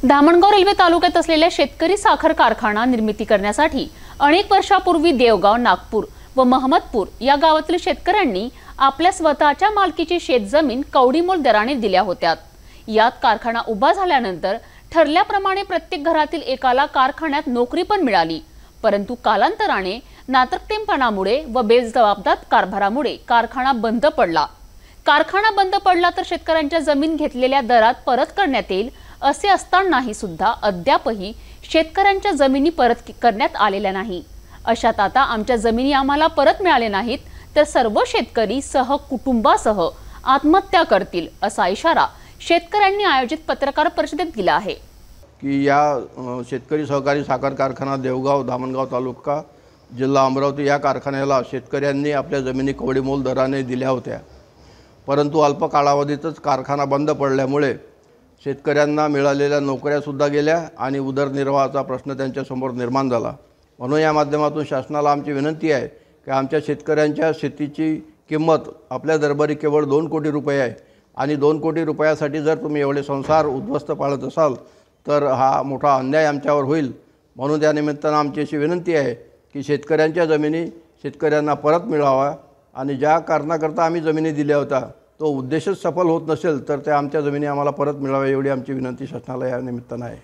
Dhamangaon railway तालुक्यात असलेल्या शेतकरी साखर कारखाना निर्मिती करण्यासाठी अनेक वर्षापूर्वी देवगाव, नागपूर व महमदपूर या गावातील शेतकऱ्यांनी आपल्या स्वतःच्या मालकीची शेतजमीन कवडीमोल दराने दिल्या होत्या। यात कारखाना उभा झाल्यानंतर ठरल्याप्रमाणे प्रत्येक घरातील एकाला कारखान्यात नोकरी पण मिळाली, परंतु कालांतराने नातर्कतेपणामुळे व बेजबाबदार कारभारामुळे कारखाना बंद पडला। कारखाना बंद पडला तर शेतकऱ्यांच्या जमीन घेतलेल्या दरात परत करण्यात येईल असे असतानाही सुद्धा अद्यापही शेतकऱ्यांच्या जमिनी परत करण्यात आलेल्या नाही। अशात आता आमच्या जमिनी आम्हाला परत मिळाले नाहीत तर सर्व शेतकरी कुटुंबासह आत्महत्या करतील असा इशारा शेतकऱ्यांनी आयोजित पत्रकार परिषदेत दिला आहे। की या शेतकरी सहकारी साखर कारखाना देवगाव, धामणगाव तालुका, जिल्हा अमरावती या कारखान्याला शेतकऱ्यांनी आपल्या जमिनी कवडीमोल दराने दिल्या होत्या, परंतु अल्प कालावधीतच कारखाना बंद पडल्यामुळे शेतकऱ्यांना मिळालेल्या नोकऱ्यासुद्धा गेल्या आणि उदरनिर्वाहाचा प्रश्न त्यांच्यासमोर निर्माण झाला। म्हणून या माध्यमातून शासनाला आमची विनंती आहे की आमच्या शेतकऱ्यांच्या शेतीची किंमत आपल्या दरबारी केवळ 2 कोटी रुपये आहे आणि 2 कोटी रुपयासाठी जर तुम्ही एवढे संसार उद्ध्वस्त पाळत असाल तर हा मोठा अन्याय आमच्यावर होईल। म्हणून त्या निमित्तानं आमची अशी विनंती आहे की शेतकऱ्यांच्या जमिनी शेतकऱ्यांना परत मिळावा आणि ज्या कारणाकरता आम्ही जमिनी दिल्या होत्या तो उद्देशच सफल होत नसेल तर त्या आमच्या जमिनी आम्हाला परत मिळाव्या एवढी आमची विनंती शासनाला या निमित्तानं आहे।